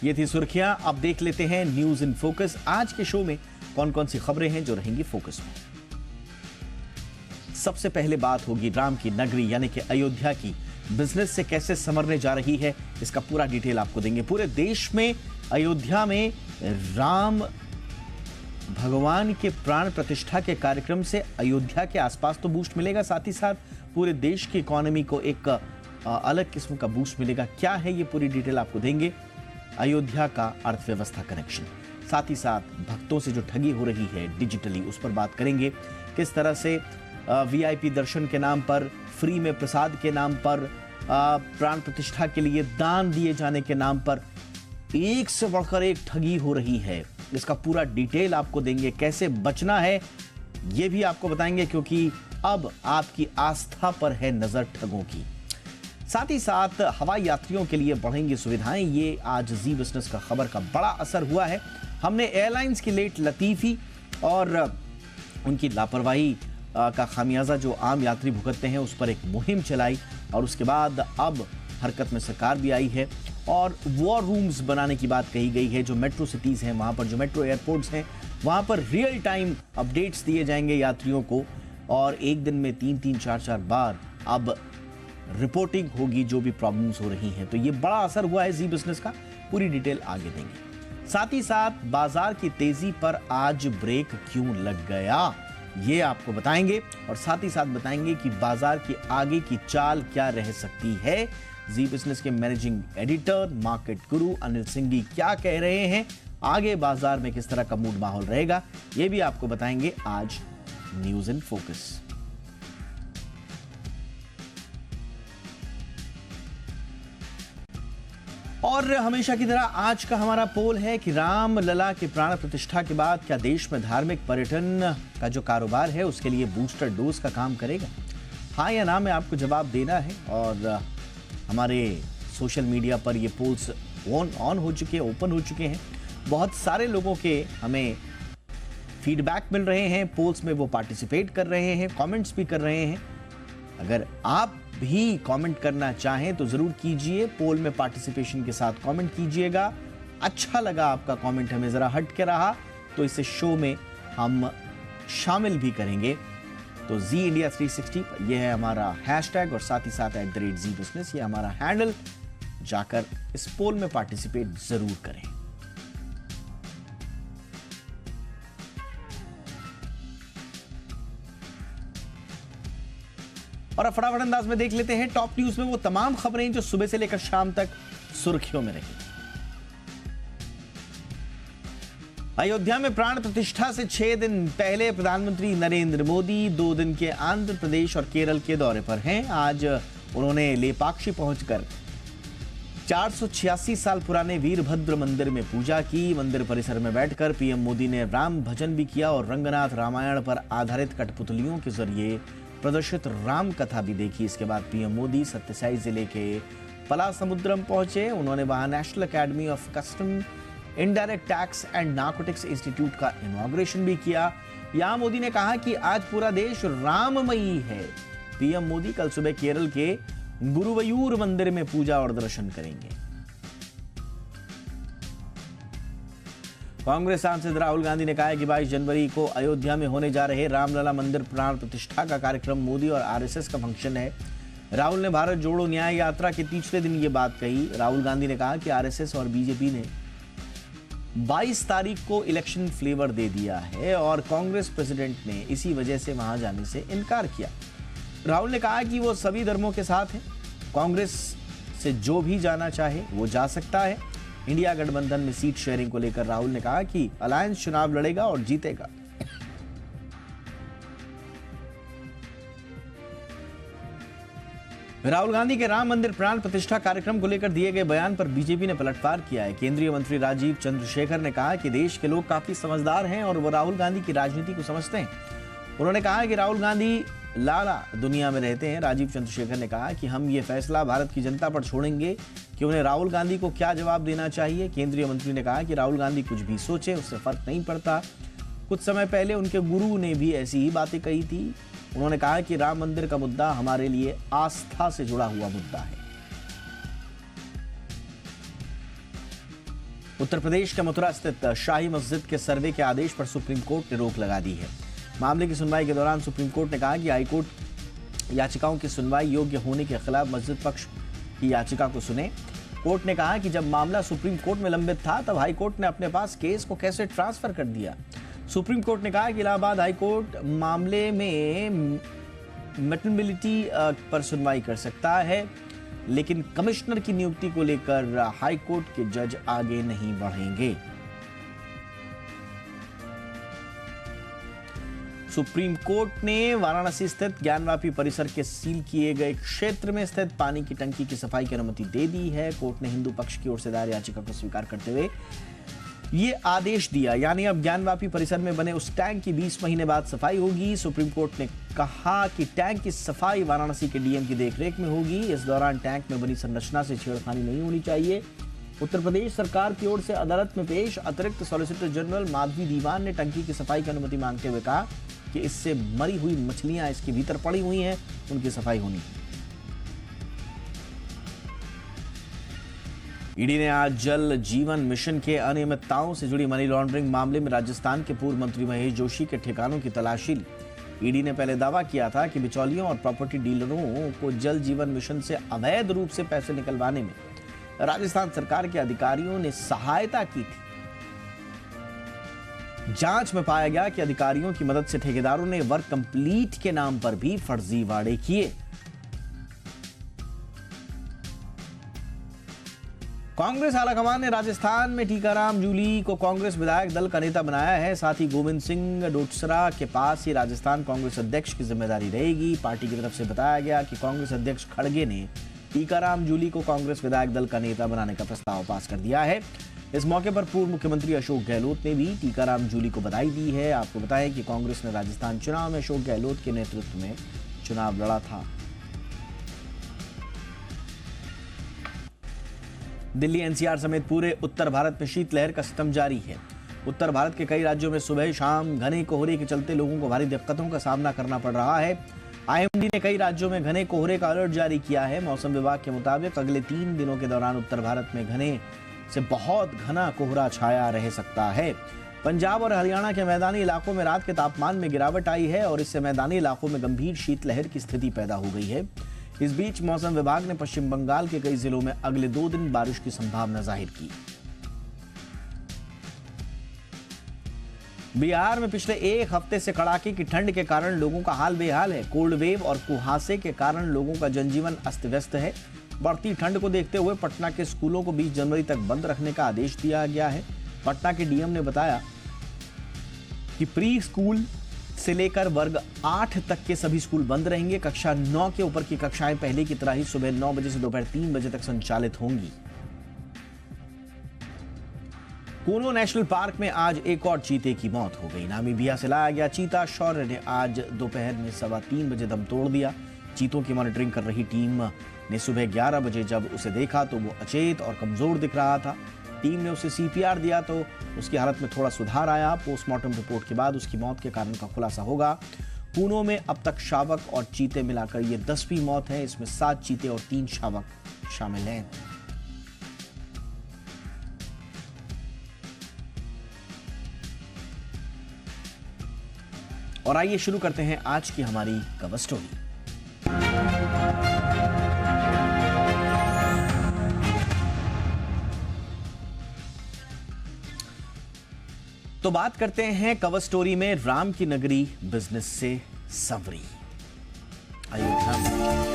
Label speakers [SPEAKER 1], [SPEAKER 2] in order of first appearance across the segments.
[SPEAKER 1] ये थी सुर्खियां। अब देख लेते हैं न्यूज इन फोकस। आज के शो में कौन कौन सी खबरें हैं जो रहेंगी फोकस में। सबसे पहले बात होगी राम की नगरी यानी कि अयोध्या की बिजनेस से कैसे संवरने जा रही है, इसका पूरा डिटेल आपको देंगे। पूरे देश में अयोध्या में राम भगवान के प्राण प्रतिष्ठा के कार्यक्रम से अयोध्या के आसपास तो बूस्ट मिलेगा, साथ ही साथ पूरे देश की इकोनॉमी को एक अलग किस्म का बूस्ट मिलेगा। क्या है ये पूरी डिटेल आपको देंगे। अयोध्या का अर्थव्यवस्था कनेक्शन, साथ ही साथ भक्तों से जो ठगी हो रही है डिजिटली, उस पर बात करेंगे। किस तरह से वीआईपी दर्शन के नाम पर, फ्री में प्रसाद के नाम पर, प्राण प्रतिष्ठा के लिए दान दिए जाने के नाम पर एक से बढ़कर एक ठगी हो रही है। इसका पूरा डिटेल आपको देंगे। कैसे बचना है ये भी आपको बताएंगे, क्योंकि अब आपकी आस्था पर है नजर ठगों की। साथ ही साथ हवाई यात्रियों के लिए बढ़ेंगी सुविधाएं। ये आज जी बिजनेस का खबर का बड़ा असर हुआ है। हमने एयरलाइंस की लेट लतीफी और उनकी लापरवाही का खामियाजा जो आम यात्री भुगतते हैं उस पर एक मुहिम चलाई, और उसके बाद अब हरकत में सरकार भी आई है और वॉर रूम्स बनाने की बात कही गई है। जो मेट्रो सिटीज हैं वहां पर, जो मेट्रो एयरपोर्ट्स हैं वहां पर रियल टाइम अपडेट्स दिए जाएंगे यात्रियों को, और एक दिन में 3-4 बार अब रिपोर्टिंग होगी जो भी प्रॉब्लम्स हो रही हैं। तो ये बड़ा असर हुआ है जी बिजनेस का, पूरी डिटेल आगे देंगे। साथ ही साथ बाजार की तेजी पर आज ब्रेक क्यों लग गया ये आपको बताएंगे, और साथ ही साथ बताएंगे कि बाजार की आगे की चाल क्या रह सकती है। जी बिजनेस के मैनेजिंग एडिटर मार्केट गुरु अनिल सिंघी क्या कह रहे हैं, आगे बाजार में किस तरह का मूड माहौल रहेगा, ये भी आपको बताएंगे आज न्यूज इन फोकस। और हमेशा की तरह आज का हमारा पोल है कि राम लला के प्राण प्रतिष्ठा के बाद क्या देश में धार्मिक पर्यटन का जो कारोबार है उसके लिए बूस्टर डोज का काम करेगा, हाँ या ना में आपको जवाब देना है। और हमारे सोशल मीडिया पर ये पोल्स ऑन हो चुके हैं, ओपन हो चुके हैं। बहुत सारे लोगों के हमें फीडबैक मिल रहे हैं, पोल्स में वो पार्टिसिपेट कर रहे हैं, कमेंट्स भी कर रहे हैं। अगर आप भी कमेंट करना चाहें तो जरूर कीजिए, पोल में पार्टिसिपेशन के साथ कमेंट कीजिएगा। अच्छा लगा आपका कमेंट, हमें जरा हट के रहा तो इसे शो में हम शामिल भी करेंगे। तो जी इंडिया 360 ये है हमारा हैशटैग, और साथ ही साथ @जी बिजनेस ये हमारा हैंडल। जाकर इस पोल में पार्टिसिपेट जरूर करें। और अब फटाफट अंदाज में देख लेते हैं टॉप न्यूज में वो तमाम खबरें जो सुबह से लेकर शाम तक सुर्खियों में रही। अयोध्या में प्राण प्रतिष्ठा से 6 दिन पहले प्रधानमंत्री नरेंद्र मोदी 2 दिन के आंध्र प्रदेश और केरल के दौरे पर हैं। आज उन्होंने लेपाक्षी पहुंचकर 486 साल पुराने वीरभद्र मंदिर में पूजा की। मंदिर परिसर में बैठकर पीएम मोदी ने राम भजन भी किया और रंगनाथ रामायण पर आधारित कठपुतलियों के जरिए प्रदर्शित राम कथा भी देखी। इसके बाद पीएम मोदी सत्यसाई जिले के पलासमुद्रम पहुंचे। उन्होंने वहां national academy of custom, indirect tax and narcotics institute का इनॉग्रेशन भी किया। यहां मोदी ने कहा कि आज पूरा देश राममयी है। पीएम मोदी कल सुबह केरल के गुरुवयूर मंदिर में पूजा और दर्शन करेंगे। कांग्रेस सांसद राहुल गांधी ने कहा है कि 22 जनवरी को अयोध्या में होने जा रहे रामलला मंदिर प्राण प्रतिष्ठा का कार्यक्रम मोदी और आरएसएस का फंक्शन है। राहुल ने भारत जोड़ो न्याय यात्रा के तीसरे दिन ये बात कही। राहुल गांधी ने कहा कि आरएसएस और बीजेपी ने 22 तारीख को इलेक्शन फ्लेवर दे दिया है और कांग्रेस प्रेसिडेंट ने इसी वजह से वहां जाने से इनकार किया। राहुल ने कहा कि वो सभी धर्मों के साथ है, कांग्रेस से जो भी जाना चाहे वो जा सकता है। इंडिया गठबंधन में सीट शेयरिंग को लेकर राहुल ने कहा कि अलायंस चुनाव लड़ेगा और जीतेगा। राहुल गांधी के राम मंदिर प्राण प्रतिष्ठा कार्यक्रम को लेकर दिए गए बयान पर बीजेपी ने पलटवार किया है। केंद्रीय मंत्री राजीव चंद्रशेखर ने कहा कि देश के लोग काफी समझदार हैं और वो राहुल गांधी की राजनीति को समझते हैं। उन्होंने कहा कि राहुल गांधी लाला दुनिया में रहते हैं। राजीव चंद्रशेखर ने कहा कि हम ये फैसला भारत की जनता पर छोड़ेंगे कि उन्हें राहुल गांधी को क्या जवाब देना चाहिए। केंद्रीय मंत्री ने कहा कि राहुल गांधी कुछ भी सोचे उससे फर्क नहीं पड़ता। कुछ समय पहले उनके गुरु ने भी ऐसी ही बातें कही थी। उन्होंने कहा कि राम मंदिर का मुद्दा हमारे लिए आस्था से जुड़ा हुआ मुद्दा है। उत्तर प्रदेश के मथुरा स्थित शाही मस्जिद के सर्वे के आदेश पर सुप्रीम कोर्ट ने रोक लगा दी है। मामले की सुनवाई के दौरान सुप्रीम कोर्ट ने कहा कि हाईकोर्ट याचिकाओं की सुनवाई योग्य होने के खिलाफ मस्जिद पक्ष की याचिका को सुने। कोर्ट ने कहा कि जब मामला सुप्रीम कोर्ट में लंबित था तब हाई कोर्ट ने अपने पास केस को कैसे ट्रांसफर कर दिया। सुप्रीम कोर्ट ने कहा कि इलाहाबाद हाई कोर्ट मामले में मेटर्निटी पर सुनवाई कर सकता है, लेकिन कमिश्नर की नियुक्ति को लेकर हाई कोर्ट के जज आगे नहीं बढ़ेंगे। सुप्रीम कोर्ट ने वाराणसी स्थित ज्ञानवापी परिसर के सील किए गए क्षेत्र में स्थित पानी की टंकी की सफाई की अनुमति दे दी है। कोर्ट ने हिंदू पक्ष की ओर से दायर याचिका को स्वीकार करते हुए ये आदेश दिया, यानी अब ज्ञानवापी परिसर में बने उस टैंक की 20 महीने बाद सफाई होगी। सुप्रीम कोर्ट ने कहा कि टैंक की सफाई वाराणसी के डीएम की देखरेख में होगी। इस दौरान टैंक में बनी संरचना से छेड़खानी नहीं होनी चाहिए। उत्तर प्रदेश सरकार की ओर से अदालत में पेश अतिरिक्त सॉलिसिटर जनरल माधवी दीवान ने टंकी की सफाई की अनुमति मांगते हुए कहा कि इससे मरी हुई मछलियां इसके भीतर पड़ी हुई हैं, उनकी सफाई होनी। ईडी ने आज जल जीवन मिशन के अनियमितताओं से जुड़ी मनी लॉन्ड्रिंग मामले में राजस्थान के पूर्व मंत्री महेश जोशी के ठिकानों की तलाशी ली। ईडी ने पहले दावा किया था कि बिचौलियों और प्रॉपर्टी डीलरों को जल जीवन मिशन से अवैध रूप से पैसे निकलवाने में राजस्थान सरकार के अधिकारियों ने सहायता की थी। जांच में पाया गया कि अधिकारियों की मदद से ठेकेदारों ने वर्क कंप्लीट के नाम पर भी फर्जीवाड़े किए। कांग्रेस आलाकमान ने राजस्थान में टीकाराम जूली को कांग्रेस विधायक दल का नेता बनाया है। साथ ही गोविंद सिंह डोटसरा के पास ही राजस्थान कांग्रेस अध्यक्ष की जिम्मेदारी रहेगी। पार्टी की तरफ से बताया गया कि कांग्रेस अध्यक्ष खड़गे ने टीकाराम जूली को कांग्रेस विधायक दल का नेता बनाने का प्रस्ताव पास कर दिया है। इस मौके पर पूर्व मुख्यमंत्री अशोक गहलोत ने भी टीकाराम जूली को बधाई दी है। आपको बताएं कि कांग्रेस ने राजस्थान चुनाव में अशोक गहलोत के नेतृत्व में चुनाव लड़ा था। दिल्ली एनसीआर समेत पूरे उत्तर भारत में शीतलहर का सितम जारी है। उत्तर भारत के कई राज्यों में सुबह शाम घने कोहरे के चलते लोगों को भारी दिक्कतों का सामना करना पड़ रहा है। आईएमडी ने कई राज्यों में घने कोहरे का अलर्ट जारी किया है। मौसम विभाग के मुताबिक अगले 3 दिनों के दौरान उत्तर भारत में घने से बहुत घना कोहरा छाया रह सकता है। पंजाब और हरियाणा के मैदानी इलाकों में रात के तापमान में गिरावट आई है और इससे मैदानी इलाकों में गंभीर शीतलहर की स्थिति पैदा हो गई है। इस बीच मौसम विभाग ने पश्चिम बंगाल के कई जिलों में अगले 2 दिन बारिश की संभावना जाहिर की। बिहार में पिछले 1 हफ्ते से कड़ाके की ठंड के कारण लोगों का हाल बेहाल है। कोल्ड वेव और कुहासे के कारण लोगों का जनजीवन अस्त व्यस्त है। बढ़ती ठंड को देखते हुए पटना के स्कूलों को 20 जनवरी तक बंद रखने का आदेश दिया गया है। पटना के डीएम ने बताया कि प्री स्कूल से लेकर वर्ग 8 तक के सभी स्कूल बंद रहेंगे। कक्षा 9 के ऊपर की कक्षाएं पहले की तरह ही सुबह 9 बजे से दोपहर 3 बजे तक संचालित होंगी। कूनो नेशनल पार्क में आज एक और चीते की मौत हो गई। नामीबिया से लाया गया चीता शौर्य ने आज दोपहर में 3:15 बजे दम तोड़ दिया। चीतों की मॉनिटरिंग कर रही टीम ने सुबह 11 बजे जब उसे देखा तो वो अचेत और कमजोर दिख रहा था। टीम ने उसे सीपीआर दिया तो उसकी हालत में थोड़ा सुधार आया। पोस्टमार्टम रिपोर्ट के बाद उसकी मौत के कारण का खुलासा होगा। कूनो में अब तक शावक और चीते मिलाकर ये 10वीं मौत है। इसमें 7 चीते और 3 शावक शामिल हैं। और आइए शुरू करते हैं आज की हमारी कवर स्टोरी। तो बात करते हैं कवर स्टोरी में राम की नगरी बिजनेस से संवरी। अयोध्या में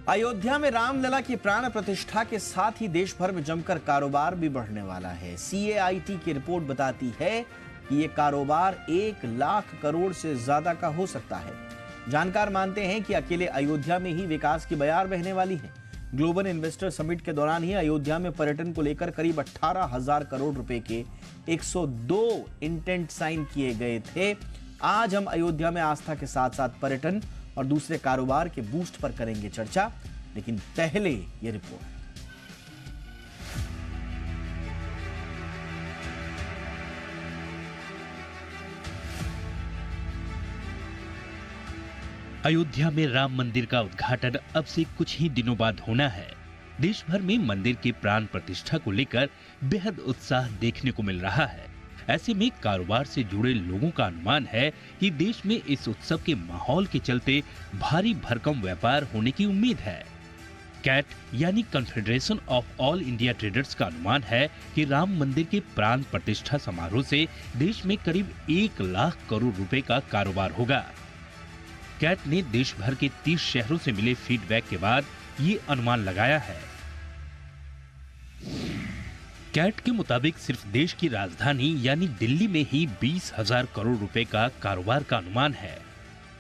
[SPEAKER 1] अयोध्या में रामलला की प्राण प्रतिष्ठा के साथ ही देश भर में जमकर कारोबार भी बढ़ने वाला है। सीएआईटी की रिपोर्ट बताती है कि यह कारोबार 1 लाख करोड़ से ज्यादा का हो सकता है। जानकार मानते हैं कि अकेले अयोध्या में ही विकास की बयार बहने वाली है। ग्लोबल इन्वेस्टर समिट के दौरान ही अयोध्या में पर्यटन को लेकर करीब 18,000 करोड़ रुपए के 102 इंटेंट साइन किए गए थे। आज हम अयोध्या में आस्था के साथ साथ पर्यटन और दूसरे कारोबार के बूस्ट पर करेंगे चर्चा, लेकिन पहले ये रिपोर्ट।
[SPEAKER 2] अयोध्या में राम मंदिर का उद्घाटन अब से कुछ ही दिनों बाद होना है। देश भर में मंदिर के प्राण प्रतिष्ठा को लेकर बेहद उत्साह देखने को मिल रहा है। ऐसे में कारोबार से जुड़े लोगों का अनुमान है कि देश में इस उत्सव के माहौल के चलते भारी भरकम व्यापार होने की उम्मीद है। कैट यानी confederation of all India traders का अनुमान है कि राम मंदिर के प्राण प्रतिष्ठा समारोह से देश में करीब 1 लाख करोड़ रुपए का कारोबार होगा। कैट ने देश भर के 30 शहरों से मिले फीडबैक के बाद ये अनुमान लगाया है। कैट के मुताबिक सिर्फ देश की राजधानी यानी दिल्ली में ही 20,000 करोड़ रुपए का कारोबार का अनुमान है।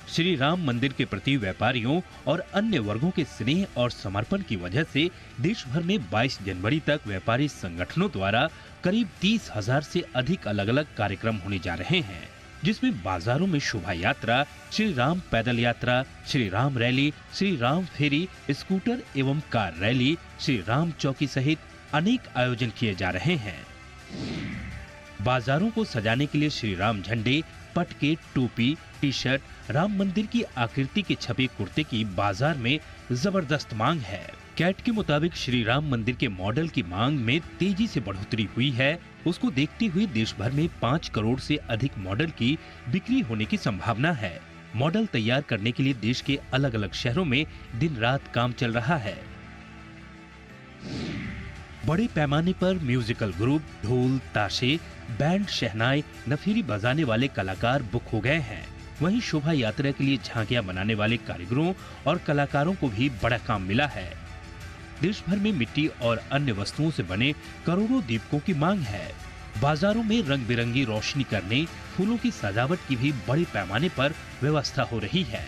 [SPEAKER 2] श्री राम मंदिर के प्रति व्यापारियों और अन्य वर्गों के स्नेह और समर्पण की वजह से देश भर में 22 जनवरी तक व्यापारी संगठनों द्वारा करीब 30,000 से अधिक अलग अलग कार्यक्रम होने जा रहे हैं, जिसमें बाजारों में शोभा यात्रा, श्री राम पैदल यात्रा, श्री राम रैली, श्री राम फेरी, स्कूटर एवं कार रैली, श्री राम चौकी सहित अनेक आयोजन किए जा रहे हैं। बाजारों को सजाने के लिए श्री राम झंडे, पटके, टोपी, टी शर्ट, राम मंदिर की आकृति के छपे कुर्ते की बाजार में जबरदस्त मांग है। कैट के मुताबिक श्री राम मंदिर के मॉडल की मांग में तेजी से बढ़ोतरी हुई है। उसको देखते हुए देश भर में 5 करोड़ से अधिक मॉडल की बिक्री होने की संभावना है। मॉडल तैयार करने के लिए देश के अलग अलग शहरों में दिन रात काम चल रहा है। बड़े पैमाने पर म्यूजिकल ग्रुप, ढोल, ताशे, बैंड, शहनाई, नफीरी बजाने वाले कलाकार बुक हो गए हैं। वहीं शोभा यात्रा के लिए झांकियां बनाने वाले कारीगरों और कलाकारों को भी बड़ा काम मिला है। देश भर में मिट्टी और अन्य वस्तुओं से बने करोड़ों दीपकों की मांग है। बाजारों में रंग बिरंगी रोशनी करने, फूलों की सजावट की भी बड़े पैमाने पर व्यवस्था हो रही है।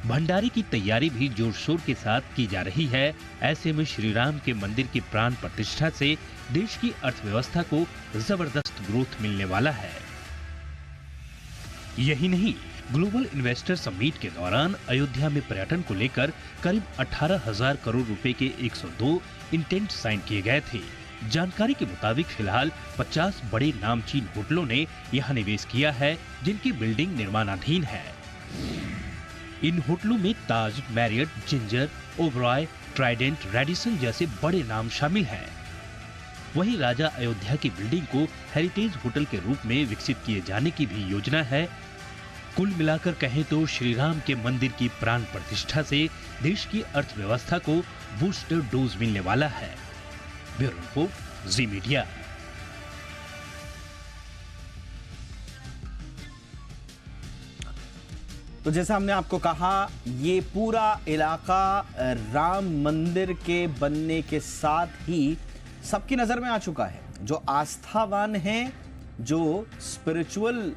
[SPEAKER 2] भंडारे की तैयारी भी जोर शोर के साथ की जा रही है। ऐसे में श्री राम के मंदिर की प्राण प्रतिष्ठा से देश की अर्थव्यवस्था को जबरदस्त ग्रोथ मिलने वाला है। यही नहीं, ग्लोबल इन्वेस्टर समिट के दौरान अयोध्या में पर्यटन को लेकर करीब 18,000 करोड़ रुपए के 102 इंटेंट साइन किए गए थे। जानकारी के मुताबिक फिलहाल 50 बड़े नामचीन होटलों ने यहां निवेश किया है, जिनकी बिल्डिंग निर्माणाधीन है। इन होटलों में Taj, Marriott, Ginger, Oberoi, Trident, Radisson जैसे बड़े नाम शामिल हैं। वहीं राजा अयोध्या की बिल्डिंग को हेरिटेज होटल के रूप में विकसित किए जाने की भी योजना है। कुल मिलाकर कहें तो श्री राम के मंदिर की प्राण प्रतिष्ठा से देश की अर्थव्यवस्था को बूस्टर डोज मिलने वाला है। ब्यूरो रिपोर्ट, जी मीडिया।
[SPEAKER 1] तो जैसा हमने आपको कहा, ये पूरा इलाका राम मंदिर के बनने के साथ ही सबकी नजर में आ चुका है। जो आस्थावान हैं, जो स्पिरिचुअल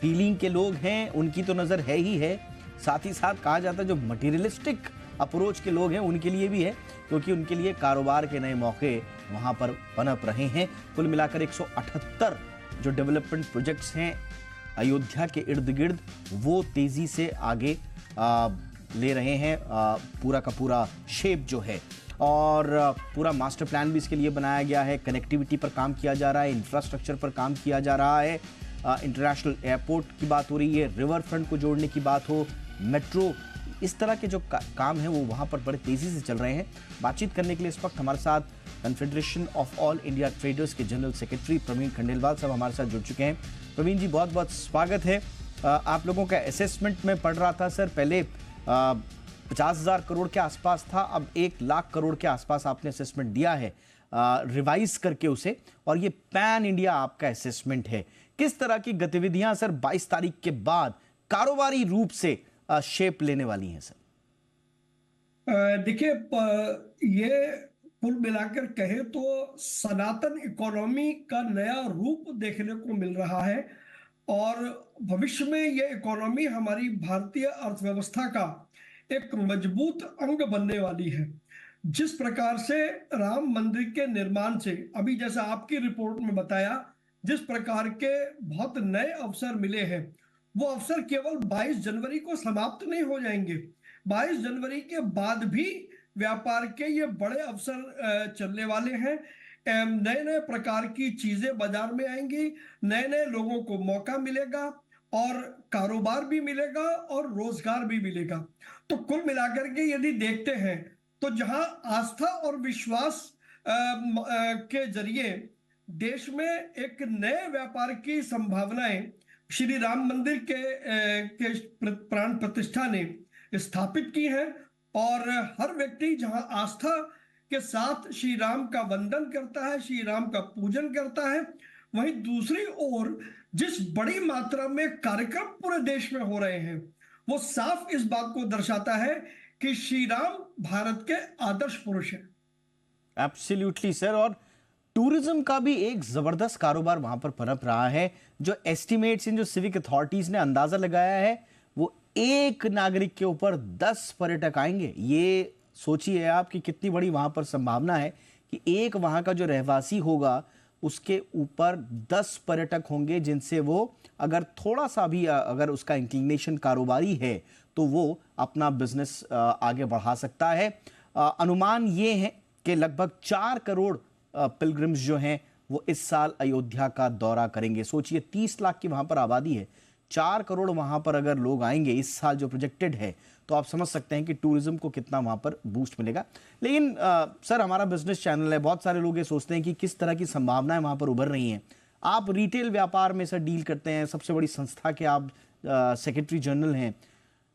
[SPEAKER 1] फीलिंग के लोग हैं, उनकी तो नजर है ही है। साथ ही साथ कहा जाता है जो मटेरियलिस्टिक अप्रोच के लोग हैं उनके लिए भी है, क्योंकि उनके लिए कारोबार के नए मौके वहां पर पनप रहे हैं। कुल मिलाकर 178 जो डेवलपमेंट प्रोजेक्ट्स हैं अयोध्या के इर्द गिर्द, वो तेजी से आगे ले रहे हैं। पूरा का पूरा शेप जो है, और पूरा मास्टर प्लान भी इसके लिए बनाया गया है। कनेक्टिविटी पर काम किया जा रहा है, इंफ्रास्ट्रक्चर पर काम किया जा रहा है। इंटरनेशनल एयरपोर्ट की बात हो रही है, रिवर फ्रंट को जोड़ने की बात हो, मेट्रो, इस तरह के जो काम है वो वहाँ पर बड़े तेज़ी से चल रहे हैं। बातचीत करने के लिए इस वक्त हमारे साथ confederation of all India traders के जनरल सेक्रेटरी प्रवीण खंडेलवाल साहब हमारे साथ जुड़ चुके हैं। प्रवीण जी, बहुत बहुत स्वागत है। आप लोगों का असेसमेंट में पढ़ रहा था सर, पहले 50,000 करोड़ के आसपास था, अब 1 लाख करोड़ के आसपास आपने असेसमेंट दिया है रिवाइज करके उसे, और ये पैन इंडिया आपका असेसमेंट है। किस तरह की गतिविधियां सर 22 तारीख के बाद कारोबारी रूप से शेप लेने वाली हैं सर?
[SPEAKER 3] देखिए, ये कुल मिलाकर कहे तो सनातन इकोनॉमी का नया रूप देखने को मिल रहा है, और भविष्य में ये इकोनॉमी हमारी भारतीय अर्थव्यवस्था का एक मजबूत अंग बनने वाली है। जिस प्रकार से राम मंदिर के निर्माण से, अभी जैसा आपकी रिपोर्ट में बताया, जिस प्रकार के बहुत नए अवसर मिले हैं, वो अवसर केवल 22 जनवरी को समाप्त नहीं हो जाएंगे। 22 जनवरी के बाद भी व्यापार के ये बड़े अवसर चलने वाले हैं। नए नए प्रकार की चीजें बाजार में आएंगी, नए नए लोगों को मौका मिलेगा, और कारोबार भी मिलेगा और रोजगार भी मिलेगा। तो कुल मिलाकर के यदि देखते हैं तो जहां आस्था और विश्वास के जरिए देश में एक नए व्यापार की संभावनाएं श्री राम मंदिर के प्राण प्रतिष्ठा ने स्थापित की है। और हर व्यक्ति जहां आस्था के साथ श्री राम का वंदन करता है, श्री राम का पूजन करता है, वहीं दूसरी ओर जिस बड़ी मात्रा में कार्यक्रम पूरे देश में हो रहे हैं वो साफ इस बात को दर्शाता है कि श्री राम भारत के आदर्श पुरुष हैं।
[SPEAKER 1] Absolutely sir. और टूरिज्म का भी एक जबरदस्त कारोबार वहां पर पनप रहा है। जो एस्टिमेट्स इन जो सिविक अथॉरिटीज ने अंदाजा लगाया है वो एक नागरिक के ऊपर 10 पर्यटक आएंगे। ये सोचिए आप कि कितनी बड़ी वहां पर संभावना है कि एक वहां का जो रहवासी होगा उसके ऊपर 10 पर्यटक होंगे जिनसे वो अगर थोड़ा सा भी अगर उसका इंक्लिनेशन कारोबारी है तो वो अपना बिजनेस आगे बढ़ा सकता है। अनुमान ये है कि लगभग 4 करोड़ पिलग्रिम्स जो हैं वो इस साल अयोध्या का दौरा करेंगे। सोचिए 30 लाख की वहां पर आबादी है, 4 करोड़ वहां पर अगर लोग आएंगे इस साल जो प्रोजेक्टेड है तो आप समझ सकते हैं कि टूरिज्म को कितना वहां पर बूस्ट मिलेगा। लेकिन सर हमारा बिजनेस चैनल है, बहुत सारे लोग ये सोचते हैं कि किस तरह की संभावनाएं वहां पर उभर रही हैं। आप रिटेल व्यापार में सर डील करते हैं, सबसे बड़ी संस्था के आप सेक्रेटरी जनरल हैं।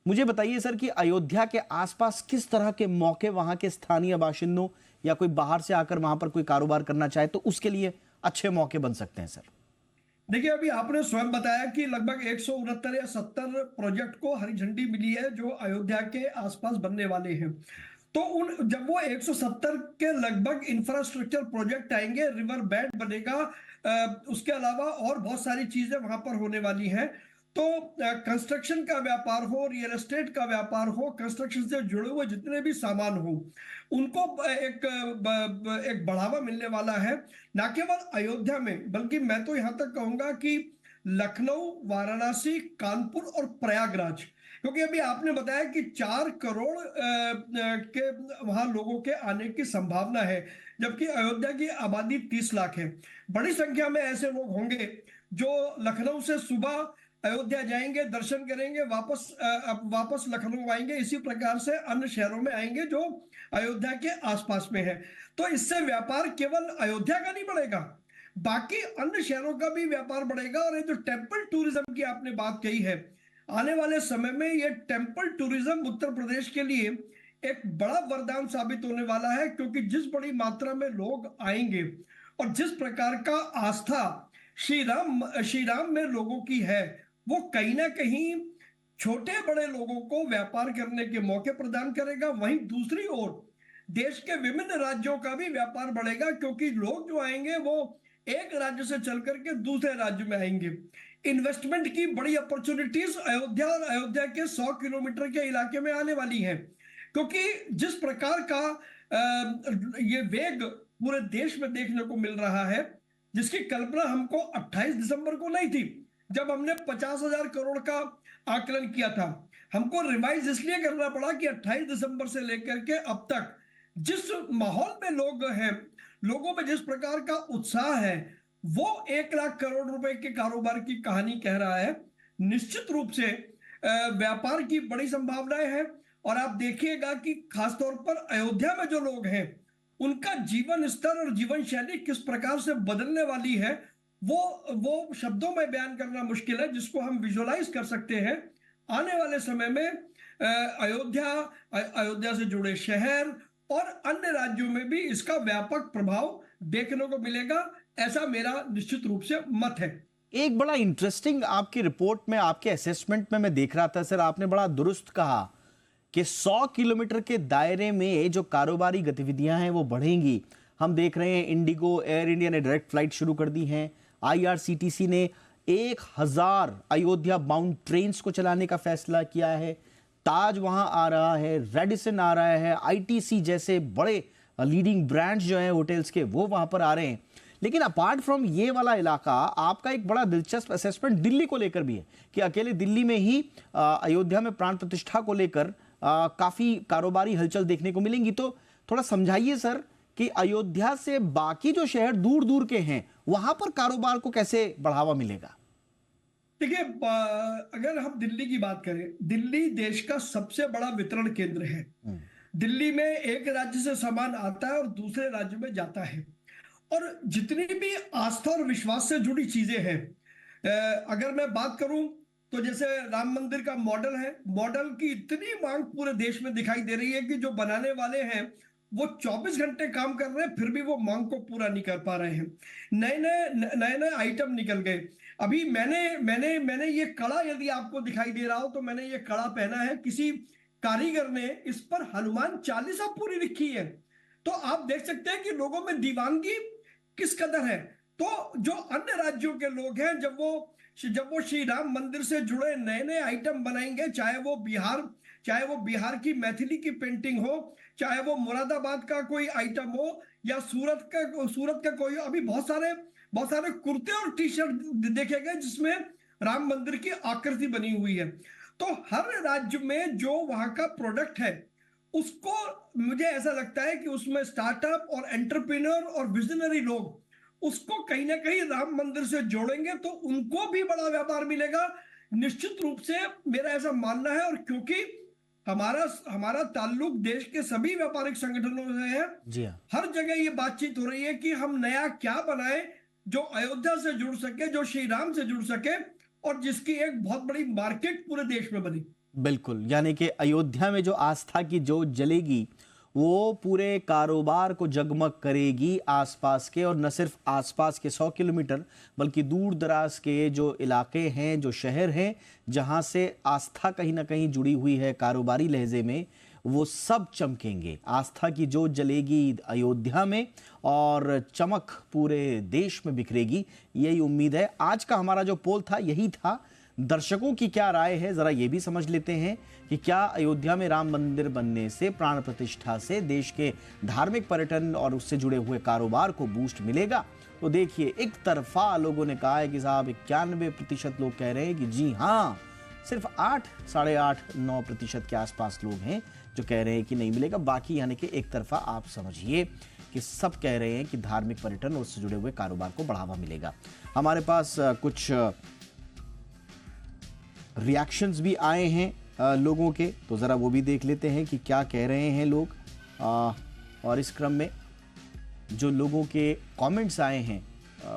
[SPEAKER 1] मुझे बताइए सर कि अयोध्या के आसपास किस तरह के मौके वहां के स्थानीय बाशिंदों या कोई बाहर से आकर वहां पर कोई कारोबार करना चाहे तो उसके लिए अच्छे मौके बन सकते हैं सर?
[SPEAKER 3] देखिए, अभी आपने स्वयं बताया कि लगभग 169 या 70 प्रोजेक्ट को हरी झंडी मिली है जो अयोध्या के आसपास बनने वाले हैं। तो जब वो 170 के लगभग इंफ्रास्ट्रक्चर प्रोजेक्ट आएंगे, रिवर बेड बनेगा, उसके अलावा और बहुत सारी चीजें वहां पर होने वाली हैं। तो कंस्ट्रक्शन का व्यापार हो, रियल एस्टेट का व्यापार हो, कंस्ट्रक्शन से जुड़े हुए जितने भी सामान हो उनको एक बढ़ावा मिलने वाला है। ना केवल अयोध्या में बल्कि मैं तो यहां तक कहूंगा कि लखनऊ, वाराणसी, कानपुर और प्रयागराज, क्योंकि अभी आपने बताया कि 4 करोड़ के वहां लोगों के आने की संभावना है जबकि अयोध्या की आबादी 30 लाख है। बड़ी संख्या में ऐसे लोग होंगे जो लखनऊ से सुबह अयोध्या जाएंगे, दर्शन करेंगे, वापस लखनऊ आएंगे, इसी प्रकार से अन्य शहरों में आएंगे जो अयोध्या के आसपास में है। तो इससे व्यापार केवल अयोध्या का नहीं बढ़ेगा, बाकी अन्य शहरों का भी व्यापार बढ़ेगा। और ये जो टेम्पल टूरिज्म की आपने बात कही है, आने वाले समय में ये टेम्पल टूरिज्म उत्तर प्रदेश के लिए एक बड़ा वरदान साबित होने वाला है, क्योंकि जिस बड़ी मात्रा में लोग आएंगे और जिस प्रकार का आस्था श्री राम में लोगों की है, वो कहीं ना कहीं छोटे बड़े लोगों को व्यापार करने के मौके प्रदान करेगा। वहीं दूसरी ओर देश के विभिन्न राज्यों का भी व्यापार बढ़ेगा, क्योंकि लोग जो आएंगे वो एक राज्य से चल करके दूसरे राज्य में आएंगे। इन्वेस्टमेंट की बड़ी अपॉर्चुनिटीज अयोध्या और अयोध्या के 100 किलोमीटर के इलाके में आने वाली है, क्योंकि जिस प्रकार का ये वेग पूरे देश में देखने को मिल रहा है, जिसकी कल्पना हमको 28 दिसंबर को नहीं थी जब हमने 50,000 करोड़ का आकलन किया था। हमको रिवाइज इसलिए करना पड़ा कि 28 दिसंबर से लेकर के अब तक जिस माहौल में लोग हैं, लोगों में जिस प्रकार का उत्साह है, वो 1 लाख करोड़ रुपए के कारोबार की कहानी कह रहा है। निश्चित रूप से व्यापार की बड़ी संभावनाएं हैं। और आप देखिएगा कि खासतौर पर अयोध्या में जो लोग हैं उनका जीवन स्तर और जीवन शैली किस प्रकार से बदलने वाली है, वो शब्दों में बयान करना मुश्किल है, जिसको हम विजुअलाइज कर सकते हैं। आने वाले समय में अयोध्या से जुड़े शहर और अन्य राज्यों में भी इसका व्यापक प्रभाव देखने को मिलेगा, ऐसा मेरा निश्चित रूप से मत है।
[SPEAKER 1] एक बड़ा इंटरेस्टिंग आपकी रिपोर्ट में, आपके असेसमेंट में मैं देख रहा था सर, आपने बड़ा दुरुस्त कहा कि 100 किलोमीटर के दायरे में जो कारोबारी गतिविधियां हैं वो बढ़ेंगी। हम देख रहे हैं इंडिगो, एयर इंडिया ने डायरेक्ट फ्लाइट शुरू कर दी हैं। IRCTC ने 1000 अयोध्या बाउंड ट्रेन्स को चलाने का फैसला किया है। ताज वहां आ रहा है, रेडिसन आ रहा है, ITC जैसे बड़े लीडिंग ब्रांड्स जो हैं होटल्स के, वो वहां पर आ रहे हैं। लेकिन अपार्ट फ्रॉम ये वाला इलाका, आपका एक बड़ा दिलचस्प असेसमेंट दिल्ली को लेकर भी है कि अकेले दिल्ली में ही अयोध्या में प्राण प्रतिष्ठा को लेकर काफी कारोबारी हलचल देखने को मिलेंगी। तो थोड़ा समझाइए सर कि अयोध्या से बाकी जो शहर दूर दूर के हैं वहां पर कारोबार को कैसे बढ़ावा मिलेगा?
[SPEAKER 3] देखिए, अगर हम दिल्ली की बात करें, दिल्ली देश का सबसे बड़ा वितरण केंद्र है। दिल्ली में एक राज्य से सामान आता है और दूसरे राज्य में जाता है। और जितनी भी आस्था और विश्वास से जुड़ी चीजें हैं, अगर मैं बात करूं तो जैसे राम मंदिर का मॉडल है, मॉडल की इतनी मांग पूरे देश में दिखाई दे रही है कि जो बनाने वाले हैं वो 24 घंटे काम कर रहे हैं, फिर भी वो मांग को पूरा नहीं कर पा रहे हैं। नए नए आइटम निकल गए। अभी मैंने मैंने मैंने ये कड़ा, यदि आपको दिखाई दे रहा हो तो मैंने ये कड़ा पहना है। किसी कारीगर ने इस पर हनुमान चालीसा पूरी लिखी है। तो आप देख सकते हैं कि लोगों में दीवानगी किस कदर है। तो जो अन्य राज्यों के लोग हैं, जब वो श्री राम मंदिर से जुड़े नए नए आइटम बनाएंगे, चाहे वो बिहार की मैथिली की पेंटिंग हो, चाहे वो मुरादाबाद का कोई आइटम हो, या सूरत का कोई, अभी बहुत सारे कुर्ते और टी शर्ट देखे गए जिसमें राम मंदिर की आकृति बनी हुई है। तो हर राज्य में जो वहां का प्रोडक्ट है, उसको, मुझे ऐसा लगता है कि उसमें स्टार्टअप और एंटरप्रेन्योर और विजनरी लोग उसको कहीं ना कहीं राम मंदिर से जोड़ेंगे तो उनको भी बड़ा व्यापार मिलेगा निश्चित रूप से, मेरा ऐसा मानना है। और क्योंकि हमारा ताल्लुक देश के सभी व्यापारिक संगठनों से है,
[SPEAKER 1] जी हाँ।
[SPEAKER 3] हर जगह ये बातचीत हो रही है कि हम नया क्या बनाए जो अयोध्या से जुड़ सके, जो श्री राम से जुड़ सके, और जिसकी एक बहुत बड़ी मार्केट पूरे देश में बनी।
[SPEAKER 1] बिल्कुल, यानी कि अयोध्या में जो आस्था की जोत जलेगी वो पूरे कारोबार को जगमग करेगी आसपास के, और न सिर्फ आसपास के 100 किलोमीटर बल्कि दूर दराज के जो इलाके हैं, जो शहर हैं जहां से आस्था कहीं ना कहीं जुड़ी हुई है कारोबारी लहजे में, वो सब चमकेंगे। आस्था की जोत जलेगी अयोध्या में और चमक पूरे देश में बिखरेगी, यही उम्मीद है। आज का हमारा जो पोल था यही था। दर्शकों की क्या राय है जरा ये भी समझ लेते हैं कि क्या अयोध्या में राम मंदिर बनने से, प्राण प्रतिष्ठा से देश के धार्मिक पर्यटन और उससे जुड़े हुए कारोबार को बूस्ट मिलेगा। तो देखिए, एक तरफा लोगों ने कहा है कि साहब 91% लोग कह रहे हैं कि जी हाँ, सिर्फ 8, 8.5, 9% के आसपास लोग हैं जो कह रहे हैं कि नहीं मिलेगा। बाकी यानी कि एक तरफा आप समझिए कि सब कह रहे हैं कि धार्मिक पर्यटन और उससे जुड़े हुए कारोबार को बढ़ावा मिलेगा। हमारे पास कुछ रिएक्शंस भी आए हैं लोगों के, तो ज़रा वो भी देख लेते हैं कि क्या कह रहे हैं लोग। और इस क्रम में जो लोगों के कमेंट्स आए हैं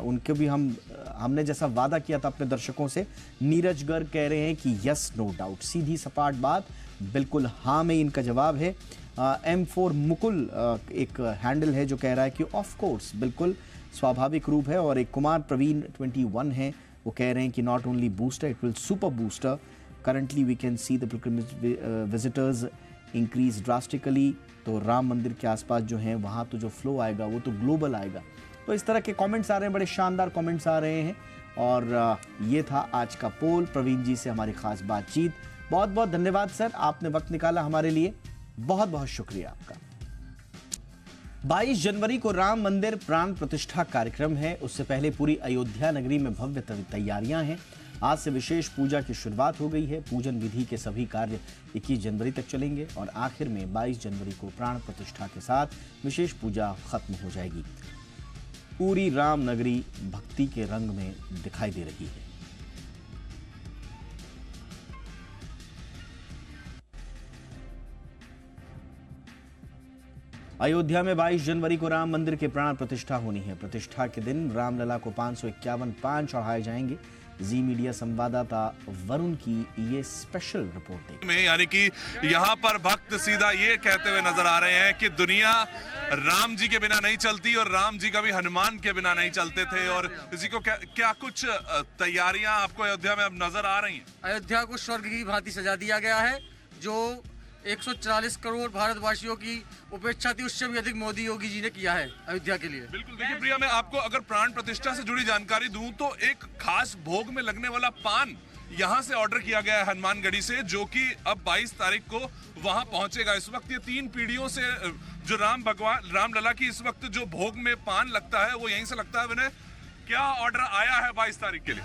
[SPEAKER 1] उनके भी हमने जैसा वादा किया था अपने दर्शकों से, नीरज गर्ग कह रहे हैं कि यस नो डाउट, सीधी सपाट बात, बिल्कुल हाँ में इनका जवाब है। M4 मुकुल एक हैंडल है जो कह रहा है कि ऑफ कोर्स, बिल्कुल स्वाभाविक रूप है। और एक कुमार प्रवीण 21 है, वो कह रहे हैं कि not only booster, it will super booster. Currently we can see the pilgrimage visitors increase drastically. तो राम मंदिर के आसपास जो हैं वहाँ तो जो फ्लो आएगा वो तो ग्लोबल आएगा। तो इस तरह के कमेंट्स आ रहे हैं, बड़े शानदार कमेंट्स आ रहे हैं। और ये था आज का पोल, प्रवीण जी से हमारी खास बातचीत। बहुत बहुत धन्यवाद सर, आपने वक्त निकाला हमारे लिए, बहुत बहुत शुक्रिया आपका। 22 जनवरी को राम मंदिर प्राण प्रतिष्ठा कार्यक्रम है। उससे पहले पूरी अयोध्या नगरी में भव्य तैयारियां हैं। आज से विशेष पूजा की शुरुआत हो गई है। पूजन विधि के सभी कार्य 21 जनवरी तक चलेंगे और आखिर में 22 जनवरी को प्राण प्रतिष्ठा के साथ विशेष पूजा खत्म हो जाएगी। पूरी राम नगरी भक्ति के रंग में दिखाई दे रही है। अयोध्या में 22 जनवरी को राम मंदिर के प्राण प्रतिष्ठा होनी है। प्रतिष्ठा के दिन रामलला को 551 पान चढ़ाए जाएंगे। जी मीडिया संवाददाता वरुण की ये स्पेशल रिपोर्ट
[SPEAKER 4] में, यानी कि यहाँ पर भक्त सीधा ये कहते हुए नजर आ रहे हैं कि दुनिया राम जी के बिना नहीं चलती और राम जी कभी हनुमान के बिना नहीं चलते थे। और इसी को क्या कुछ तैयारियां आपको अयोध्या में अब नजर आ रही हैं?
[SPEAKER 5] अयोध्या को स्वर्ग की भांति सजा दिया गया है। जो 140 करोड़ भारतवासियों की उपेक्षा थी, उससे भी अधिक मोदी योगी जी ने किया है अयोध्या के लिए।
[SPEAKER 4] बिल्कुल। देखिए प्रिया, मैं आपको अगर प्राण प्रतिष्ठा से जुड़ी जानकारी दूं तो एक खास भोग में लगने वाला पान यहां से ऑर्डर किया गया है हनुमानगढ़ी से, जो कि अब 22 तारीख को वहां पहुंचेगा। इस वक्त ये 3 पीढ़ियों से जो रामलला की इस वक्त जो भोग में पान लगता है वो यहीं से लगता है। विनय, क्या ऑर्डर आया है 22 तारीख के लिए?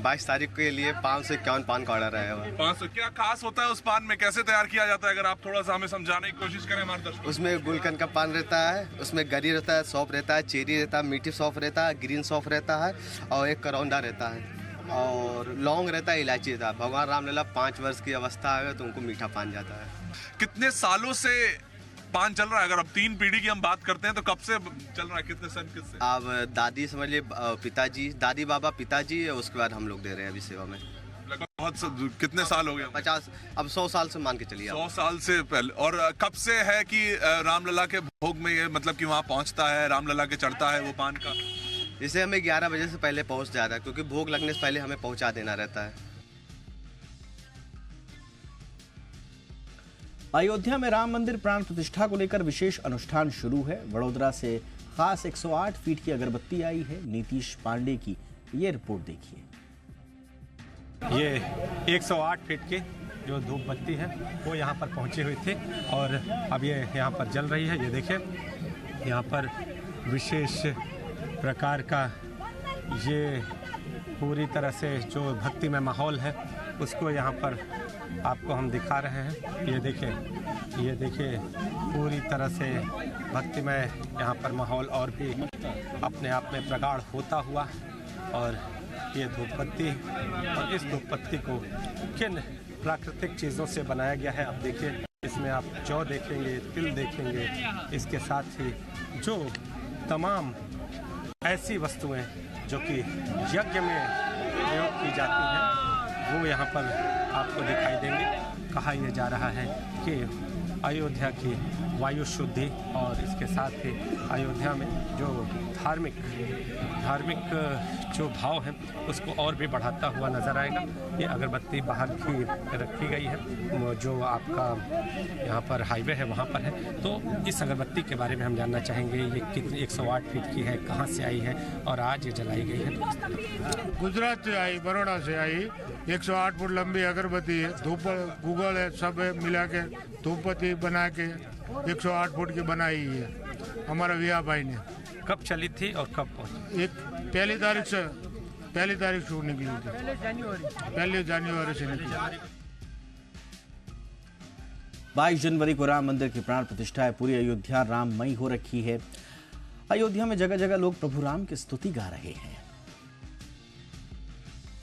[SPEAKER 6] 22 तारीख के लिए 551 पान का ऑर्डर आया हुआ।
[SPEAKER 4] 500। क्या खास होता है उस पान में, कैसे तैयार किया जाता है, अगर आप थोड़ा सा हमें समझाने की कोशिश करें हमारे दर्शकों?
[SPEAKER 6] उसमें गुलकंद का पान रहता है, उसमें गरी रहता है, सौंफ रहता है, चेरी रहता है, मीठी सौंफ रहता है, ग्रीन सौंफ रहता है और एक करौंदा रहता है। और लौंग रहता है, इलायची रहता है। भगवान रामलला 5 वर्ष की अवस्था है तो उनको मीठा पान जाता है।
[SPEAKER 4] कितने सालों से पान चल रहा है? अगर अब 3 पीढ़ी की हम बात करते हैं तो कब से चल रहा है, कितने सन किससे?
[SPEAKER 6] अब दादी समझ लीजिए, पिताजी, दादी बाबा पिताजी, उसके बाद हम लोग दे रहे हैं अभी सेवा में।
[SPEAKER 4] लगभग कितने साल हो गए?
[SPEAKER 6] 50, अब 100 साल से मान के चलिए।
[SPEAKER 4] 100 साल से पहले। और कब से है कि रामलला के भोग में ये मतलब कि वहाँ पहुँचता है, रामलला के चढ़ता है वो पान का?
[SPEAKER 6] इसे हमें 11 बजे से पहले पहुँच जाता है, क्योंकि भोग लगने से पहले हमें पहुँचा देना रहता है।
[SPEAKER 1] अयोध्या में राम मंदिर प्राण प्रतिष्ठा को लेकर विशेष अनुष्ठान शुरू है। वडोदरा से खास 108 फीट की अगरबत्ती आई है। नीतीश पांडे की ये रिपोर्ट देखिए।
[SPEAKER 7] ये 108 फीट की जो धूप बत्ती है वो यहाँ पर पहुँची हुई थी और अब ये यहाँ पर जल रही है। ये देखिए, यहाँ पर विशेष प्रकार का ये पूरी तरह से जो भक्तिमय माहौल है उसको यहाँ पर आपको हम दिखा रहे हैं। ये देखिए पूरी तरह से भक्तिमय यहाँ पर माहौल और भी अपने आप में प्रगाढ़ होता हुआ। और ये धूप बत्ती, और इस धूप बत्ती को किन प्राकृतिक चीज़ों से बनाया गया है। अब देखिए, इसमें आप जौ देखेंगे, तिल देखेंगे, इसके साथ ही जो तमाम ऐसी वस्तुएं जो कि यज्ञ में प्रयोग की जाती हैं वो यहाँ पर आपको दिखाई देंगी। कहा यह जा रहा है कि अयोध्या की वायु शुद्धि और इसके साथ ही अयोध्या में जो धार्मिक जो भाव है उसको और भी बढ़ाता हुआ नज़र आएगा। ये अगरबत्ती बाहर की रखी गई है, जो आपका यहाँ पर हाईवे है वहाँ पर है। तो इस अगरबत्ती के बारे में हम जानना चाहेंगे, ये कितनी 108 फीट की है, कहाँ से आई है और आज ये जलाई गई है।
[SPEAKER 8] गुजरात से आई, बड़ौदा से आई। 108 फुट लंबी अगरबत्ती है। धूप गूगल है, सब है मिला के धूपबत्ती बना के 108 फुट की बनाई है हमारा विया भाई ने।
[SPEAKER 7] कब चली थी और कब पहुंची?
[SPEAKER 8] पहली तारीख से निकली थी। पहली जनवरी से निकली।
[SPEAKER 1] 22 जनवरी को राम मंदिर की प्राण प्रतिष्ठा है। पूरी अयोध्या राममयी हो रखी है। अयोध्या में जगह जगह लोग प्रभु राम की स्तुति गा रहे हैं।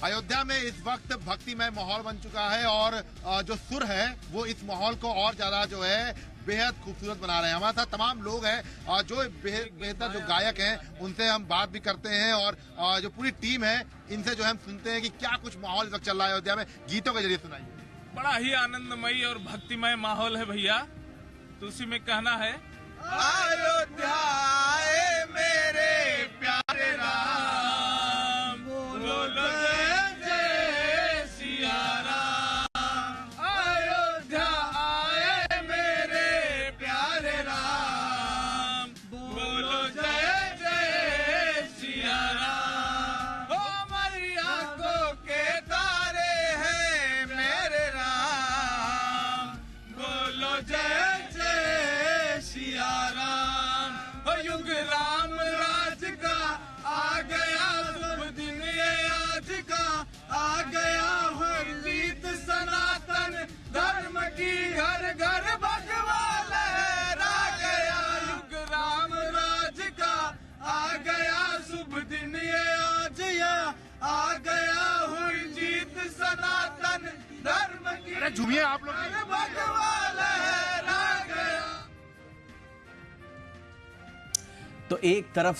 [SPEAKER 9] अयोध्या में इस वक्त भक्तिमय माहौल बन चुका है और जो सुर है वो इस माहौल को और ज्यादा जो है बेहद खूबसूरत बना रहे हैं। हमारे साथ तमाम लोग हैं जो बेहतर जो गायक हैं उनसे हम बात भी करते हैं और जो पूरी टीम है इनसे जो हम सुनते हैं कि क्या कुछ माहौल इस वक्त चल रहा है अयोध्या में। गीतों के जरिए सुनाइए।
[SPEAKER 10] बड़ा ही आनंदमयी और भक्तिमय माहौल है भैया। तो उसी में कहना है,
[SPEAKER 9] अयोध्या आए मेरे प्यारे राम, बोलो जय जय सिया राम। अयोध्या आए मेरे प्यारे राम, बोलो जय जय सिया राम। ओ हमारी आंखों के तारे हैं मेरे राम, बोलो जय जय सिया राम। ओ युग राम राज का आ गया शुभ दिन ये आज का, आ गया हो जीत सनातन धर्म की, घर घर भगवा लहरा गया। युग राम राज का आ गया शुभ दिन ये आज या, आ गया हो जीत सनातन धर्म की। अरे झूमिए आप लोग। भगवा लहरा गया।
[SPEAKER 1] तो एक तरफ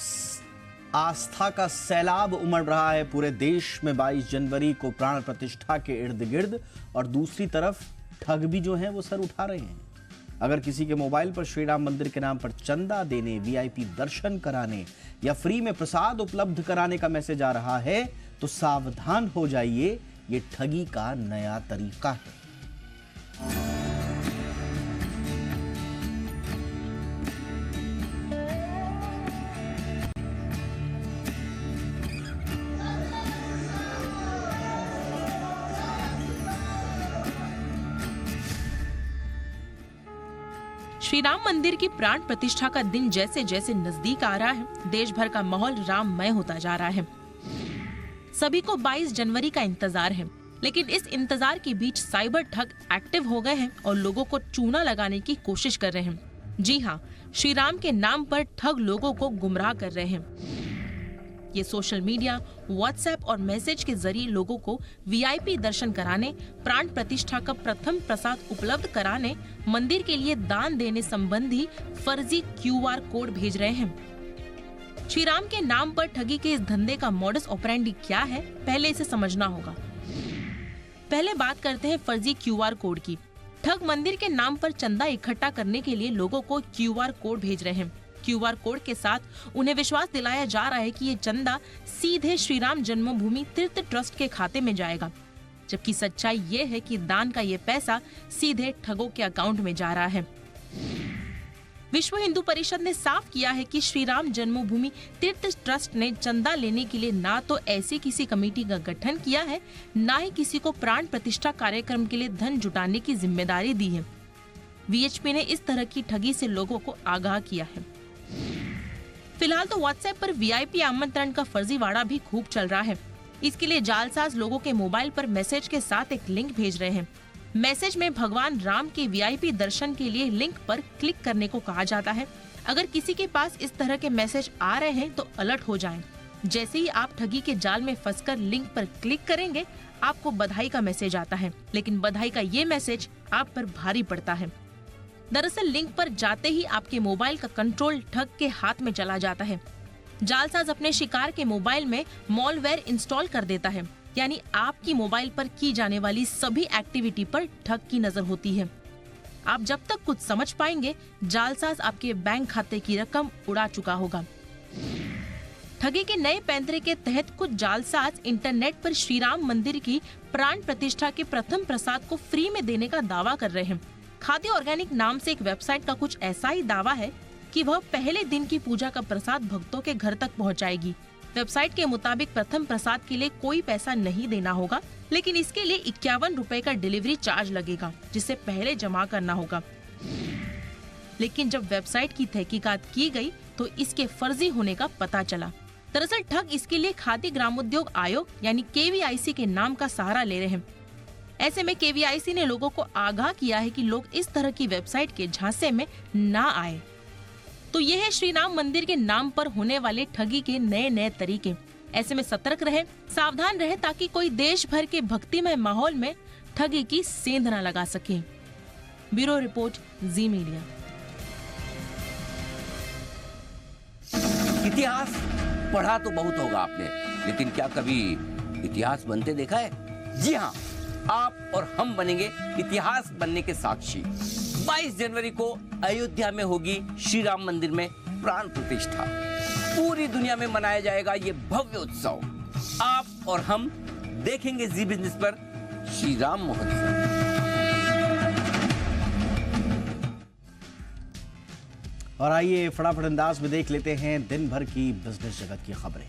[SPEAKER 1] आस्था का सैलाब उमड़ रहा है पूरे देश में 22 जनवरी को प्राण प्रतिष्ठा के इर्द गिर्द, और दूसरी तरफ ठग भी जो हैं वो सर उठा रहे हैं। अगर किसी के मोबाइल पर श्री राम मंदिर के नाम पर चंदा देने, वीआईपी दर्शन कराने या फ्री में प्रसाद उपलब्ध कराने का मैसेज आ रहा है तो सावधान हो जाइए, ये ठगी का नया तरीका है।
[SPEAKER 11] श्री राम मंदिर की प्राण प्रतिष्ठा का दिन जैसे जैसे नजदीक आ रहा है, देश भर का माहौल राममय होता जा रहा है। सभी को 22 जनवरी का इंतजार है, लेकिन इस इंतजार के बीच साइबर ठग एक्टिव हो गए हैं और लोगों को चूना लगाने की कोशिश कर रहे हैं। जी हाँ, श्री राम के नाम पर ठग लोगों को गुमराह कर रहे हैं। ये सोशल मीडिया, व्हाट्सएप और मैसेज के जरिए लोगों को वीआईपी दर्शन कराने, प्राण प्रतिष्ठा का प्रथम प्रसाद उपलब्ध कराने, मंदिर के लिए दान देने संबंधी फर्जी क्यूआर कोड भेज रहे हैं। श्री राम के नाम पर ठगी के इस धंधे का मॉडस ऑपरेंडी क्या है, पहले इसे समझना होगा। पहले बात करते हैं फर्जी क्यूआर कोड की। ठग मंदिर के नाम पर चंदा इकट्ठा करने के लिए लोगों को क्यूआर कोड भेज रहे हैं। क्यूआर कोड के साथ उन्हें विश्वास दिलाया जा रहा है कि ये चंदा सीधे श्री राम जन्मभूमि तीर्थ ट्रस्ट के खाते में जाएगा, जबकि सच्चाई ये है कि दान का ये पैसा सीधे ठगों के अकाउंट में जा रहा है। विश्व हिंदू परिषद ने साफ किया है कि श्री राम जन्मभूमि तीर्थ ट्रस्ट ने चंदा लेने के लिए ना तो ऐसी किसी कमेटी का गठन किया है, ना ही किसी को प्राण प्रतिष्ठा कार्यक्रम के लिए धन जुटाने की जिम्मेदारी दी है। वीएचपी ने इस तरह की ठगी से लोगों को आगाह किया है। फिलहाल तो व्हाट्सएप पर वीआईपी आमंत्रण का फर्जीवाड़ा भी खूब चल रहा है। इसके लिए जालसाज लोगों के मोबाइल पर मैसेज के साथ एक लिंक भेज रहे हैं। मैसेज में भगवान राम के वीआईपी दर्शन के लिए लिंक पर क्लिक करने को कहा जाता है। अगर किसी के पास इस तरह के मैसेज आ रहे हैं तो अलर्ट हो जाएं। जैसे ही आप ठगी के जाल में फंसकर लिंक पर क्लिक करेंगे, आपको बधाई का मैसेज आता है, लेकिन बधाई का ये मैसेज आप पर भारी पड़ता है। दरअसल लिंक पर जाते ही आपके मोबाइल का कंट्रोल ठग के हाथ में चला जाता है। जालसाज अपने शिकार के मोबाइल में मॉलवेयर इंस्टॉल कर देता है, यानी आपकी मोबाइल पर की जाने वाली सभी एक्टिविटी पर ठग की नजर होती है। आप जब तक कुछ समझ पाएंगे, जालसाज आपके बैंक खाते की रकम उड़ा चुका होगा। ठगी के नए पैंतरे के तहत कुछ जालसाज इंटरनेट पर श्री राम मंदिर की प्राण प्रतिष्ठा के प्रथम प्रसाद को फ्री में देने का दावा कर रहे हैं। खाद्य ऑर्गेनिक नाम से एक वेबसाइट का कुछ ऐसा ही दावा है कि वह पहले दिन की पूजा का प्रसाद भक्तों के घर तक पहुंचाएगी। वेबसाइट के मुताबिक प्रथम प्रसाद के लिए कोई पैसा नहीं देना होगा, लेकिन इसके लिए 51 रुपए का डिलीवरी चार्ज लगेगा, जिसे पहले जमा करना होगा। लेकिन जब वेबसाइट की तहकीकात की गई तो इसके फर्जी होने का पता चला। दरअसल ठग इसके लिए खाद्य ग्रामोद्योग आयोग यानी केवीआईसी के नाम का सहारा ले रहे हैं। ऐसे में केवीआईसी ने लोगों को आगाह किया है कि लोग इस तरह की वेबसाइट के झांसे में ना आए। तो ये है श्री राम मंदिर के नाम पर होने वाले ठगी के नए नए तरीके। ऐसे में सतर्क रहे, सावधान रहे, ताकि कोई देश भर के भक्तिमय माहौल में ठगी की सेंध न लगा सके। ब्यूरो रिपोर्ट, जी मीडिया।
[SPEAKER 12] इतिहास पढ़ा तो बहुत होगा आपने, लेकिन क्या कभी इतिहास बनते देखा है? जी हाँ, आप और हम बनेंगे इतिहास बनने के साक्षी। 22 जनवरी को अयोध्या में होगी श्री राम मंदिर में प्राण प्रतिष्ठा। पूरी दुनिया में मनाया जाएगा ये भव्य उत्सव। आप और हम देखेंगे जी बिजनेस पर श्री राम महोत्सव।
[SPEAKER 1] और आइए फटाफट अंदाज में देख लेते हैं दिन भर की बिजनेस जगत की खबरें।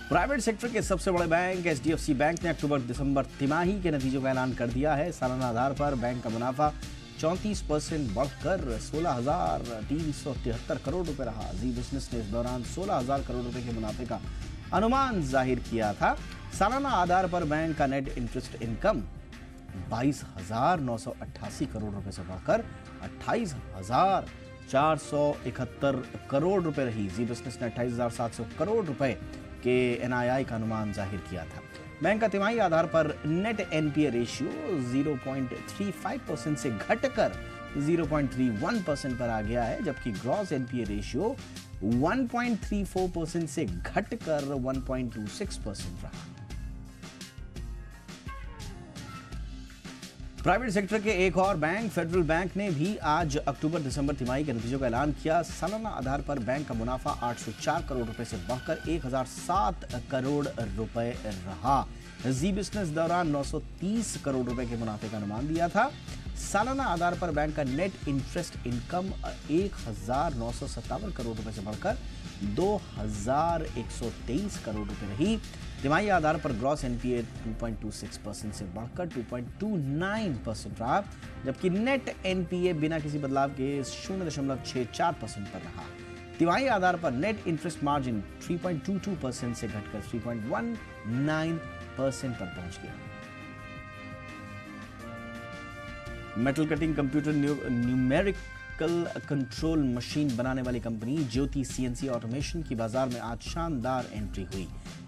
[SPEAKER 1] प्राइवेट सेक्टर के सबसे बड़े बैंक एचडीएफसी बैंक ने अक्टूबर-दिसंबर तिमाही के नतीजों का ऐलान कर दिया है। सालाना आधार पर बैंक का मुनाफा 34% बढ़कर 16,373 करोड़ रुपए रहा। जी बिजनेस ने इस दौरान 16,000 करोड़ रुपए के मुनाफे का अनुमान जाहिर किया था। सालाना आधार पर बैंक का नेट इंटरेस्ट इनकम 22,988 करोड़ रुपए से बढ़कर 28,471 करोड़ रुपए रही। जी बिजनेस ने 28,700 करोड़ रुपए के एनआईआई का अनुमान जाहिर किया था। बैंक का तिमाही आधार पर नेट एनपीए रेशियो 0.35% से घटकर 0.31% पर आ गया है, जबकि ग्रॉस एनपीए रेशियो 1.34% से घटकर 1.26% रहा। प्राइवेट सेक्टर के एक और बैंक फेडरल बैंक ने भी आज अक्टूबर-दिसंबर तिमाही के नतीजों का ऐलान किया। सालाना आधार पर बैंक का मुनाफा 804 करोड़ रुपए से बढ़कर 1007 करोड़ रुपए रहा। जी बिजनेस दौरान 930 करोड़ रुपए के मुनाफे का अनुमान दिया था। सालाना आधार पर बैंक का नेट इंटरेस्ट इनकम 1,957 करोड़ रुपए से बढ़कर 2,123 करोड़ रुपए रही। तिमाही आधार पर ग्रॉस एनपीए 2.26% से बढ़कर 2.29% रहा, जबकि नेट एनपीए बिना किसी बदलाव के 0.64% पर रहा। तिमाही आधार पर नेट इंटरेस्ट मार्जिन 3.22% से घटकर 3.19% पर पहुंच गया। Metal cutting, computer numeric vehicle control machine बनाने वाली कंपनी ज्योति सीएनसी ऑटोमेशन की बाजार में आज शानदार एंट्री हुई।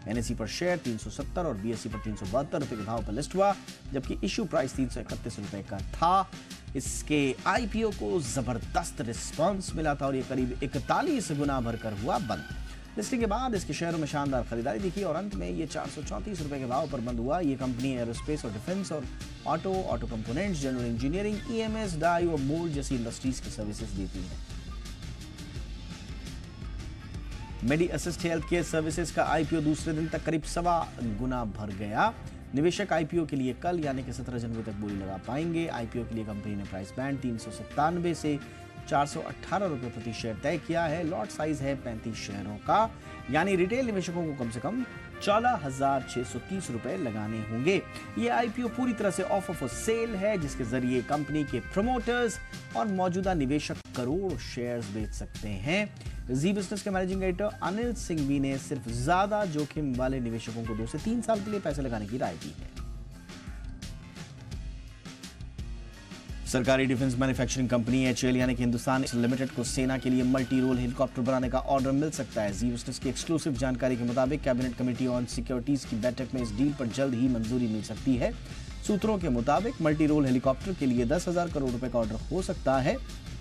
[SPEAKER 1] एनएसई पर शेयर 370 और बीएसई पर 372 रुपए के भाव पर लिस्ट हुआ, जबकि इश्यू प्राइस 331 रुपए का था। इसके आईपीओ को जबरदस्त रिस्पांस मिला था और ये करीब 41 गुना बढ़कर हुआ बंद। लिस्टिंग के बाद इसके शेयरों में शानदार खरीदारी दिखी और अंत में ये 434 रुपए के भाव पर बंद हुआ। ये कंपनी एरोस्पेस और डिफेंस और auto components, general engineering, EMS, die और मोल्ड जैसी इंडस्ट्रीज की सर्विसेज देती है। Medi Assist Health Care Services का आईपीओ दूसरे दिन तक करीब 1.25 गुना बढ़ गया। निवेशक आईपीओ के लिए कल यानी कि 17 जनवरी तक बोली लगा पाएंगे। आईपीओ के लिए कंपनी ने प्राइस बैंड 397 से 418 रुपए प्रति शेयर तय किया है। लॉट साइज है 35 शेयरों का, यानी रिटेल निवेशकों को कम से कम 14,630 रुपए लगाने होंगे। ये आईपीओ पूरी तरह से ऑफर फॉर सेल है, जिसके जरिए कंपनी के प्रमोटर्स और मौजूदा निवेशक करोड़ शेयर्स बेच सकते हैं। जी बिजनेस के मैनेजिंग एडिटर अनिल सिंघवी ने सिर्फ ज्यादा जोखिम वाले निवेशकों को 2 से 3 साल के लिए पैसे लगाने की राय दी है। सरकारी डिफेंस मैन्युफैक्चरिंग कंपनी एचएएल यानी कि हिंदुस्तान लिमिटेड को सेना के लिए मल्टी रोल हेलीकॉप्टर बनाने का ऑर्डर मिल सकता है। जी बिजनेस की एक्सक्लूसिव जानकारी के मुताबिक कैबिनेट कमेटी ऑन सिक्योरिटीज की बैठक में इस डील पर जल्द ही मंजूरी मिल सकती है। सूत्रों के मुताबिक मल्टी रोल हेलीकॉप्टर के लिए 10,000 करोड़ रुपए का ऑर्डर हो सकता है।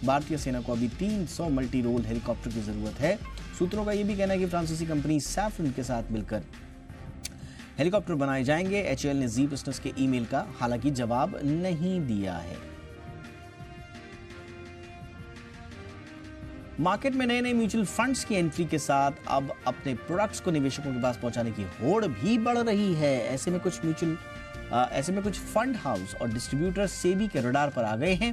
[SPEAKER 1] भारतीय सेना को अभी 300 मल्टी रोल हेलीकॉप्टर की जरूरत है। सूत्रों का यह भी कहना है कि फ्रांसीसी कंपनी सैफरन के साथ मिलकर हेलीकॉप्टर बनाए जाएंगे। एचएएल ने जी बिजनेस के ईमेल का हालांकि जवाब नहीं दिया है। मार्केट में नए म्यूचुअल फंड्स की एंट्री के साथ अब अपने प्रोडक्ट्स को निवेशकों के पास पहुंचाने की होड़ भी बढ़ रही है। ऐसे में कुछ फंड हाउस और डिस्ट्रीब्यूटर सेबी के रडार पर आ गए हैं।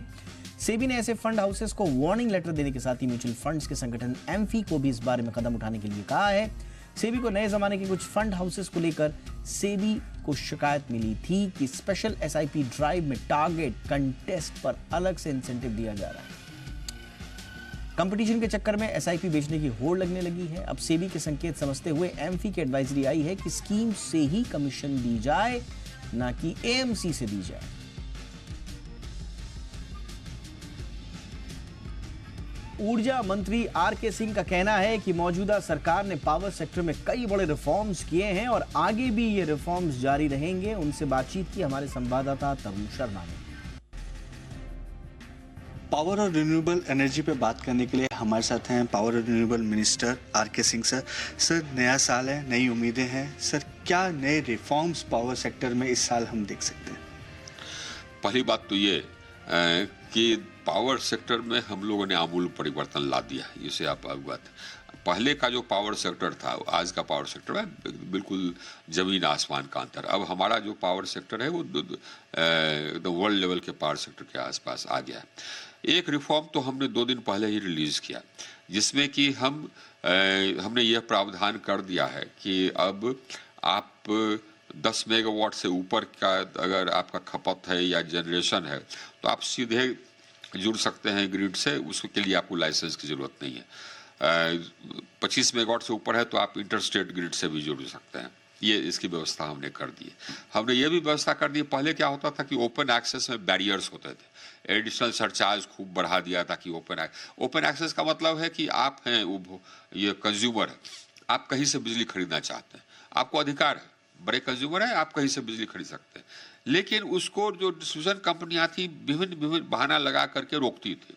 [SPEAKER 1] सेबी ने ऐसे फंड हाउसेस को वार्निंग लेटर देने के साथ ही म्यूचुअल फंड्स के संगठन एमफी को भी इस बारे में कदम उठाने के लिए कहा है। सेबी को नए जमाने के कुछ फंड हाउसेस को लेकर सेबी को शिकायत मिली थी कि स्पेशल एसआईपी ड्राइव में टारगेट कंटेस्ट पर अलग से इंसेंटिव दिया जा रहा है। कंपटीशन के चक्कर में एसआईपी बेचने की होड़ लगने लगी है। अब सेबी के संकेत समझते हुए एमफी की एडवाइजरी आई है कि स्कीम से ही कमीशन दी जाए, ना कि एएमसी से दी जाए। ऊर्जा मंत्री आरके सिंह का कहना है कि मौजूदा सरकार ने पावर सेक्टर में कई बड़े रिफॉर्म्स किए हैं और आगे भी ये रिफॉर्म्स जारी रहेंगे। उनसे बातचीत की हमारे संवाददाता तरुण शर्मा ने।
[SPEAKER 13] पावर और रिन्यूएबल एनर्जी पे बात करने के लिए हमारे साथ हैं पावर और renewable minister R K Singh sir. Sir, नया साल है, नई उम्मीदें हैं। सर, क्या नए रिफॉर्म्स पावर सेक्टर में इस साल हम देख सकते हैं?
[SPEAKER 14] पहली बात तो ये कि पावर सेक्टर में हम लोगों ने आमूल परिवर्तन ला दिया है। इसे आप अवगत। पहले का जो पावर सेक्टर था, आज का पावर सेक्टर है बिल्कुल जमीन आसमान का अंतर। अब हमारा जो पावर सेक्टर है वो वर्ल्ड लेवल के पावर सेक्टर के आसपास आ गया है। एक रिफॉर्म तो हमने 2 दिन पहले ही रिलीज किया, जिसमें कि हमने यह प्रावधान कर दिया है कि अब आप 10 मेगावाट से ऊपर का अगर आपका खपत है या जनरेशन है तो आप सीधे जुड़ सकते हैं ग्रिड से। उसके लिए आपको लाइसेंस की जरूरत नहीं है। 25 मेगावाट से ऊपर है तो आप इंटरस्टेट ग्रिड से भी जुड़ सकते हैं। ये इसकी व्यवस्था हमने कर दी है। हमने ये भी व्यवस्था कर दी है। पहले क्या होता था कि ओपन एक्सेस में बैरियर्स होते थे, एडिशनल सरचार्ज खूब बढ़ा दिया था कि ओपन एक्सेस का मतलब है कि आप हैं ये कंज्यूमर है, आप कहीं से बिजली खरीदना चाहते हैं, आपको अधिकार है, बड़े कंज्यूमर है, आप कहीं से बिजली खरीद सकते हैं। लेकिन उसको जो डिस्ट्रीब्यूशन कंपनियां थी विभिन्न बहाना लगा करके रोकती थी।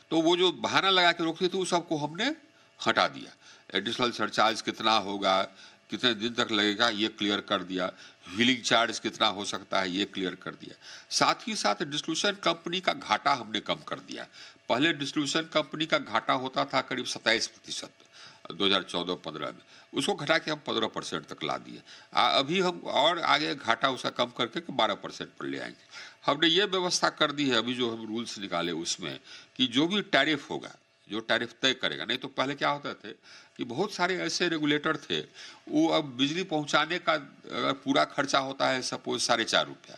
[SPEAKER 14] तो वो जो बहाना लगा के रोकती थी उस सबको हमने हटा दिया। एडिशनल सरचार्ज कितना होगा, कितने दिन तक लगेगा, ये क्लियर कर दिया। व्हीलिंग चार्ज कितना हो सकता है, ये क्लियर कर दिया। साथ ही साथ डिस्ट्रीब्यूशन कंपनी का घाटा हमने कम कर दिया। पहले डिस्ट्रीब्यूशन कंपनी का घाटा होता था करीब 27% 2014-15 में, उसको घटा के हम 15% तक ला दिए। अभी हम और आगे घाटा उसका कम करके 12% पर ले आएंगे। हमने ये व्यवस्था कर दी है अभी जो हम रूल्स निकाले उसमें कि जो भी टैरिफ होगा, जो टैरिफ तय करेगा, नहीं तो पहले क्या होता थे कि बहुत सारे ऐसे रेगुलेटर थे, वो अब बिजली पहुंचाने का अगर पूरा खर्चा होता है सपोज 4.5 रुपया,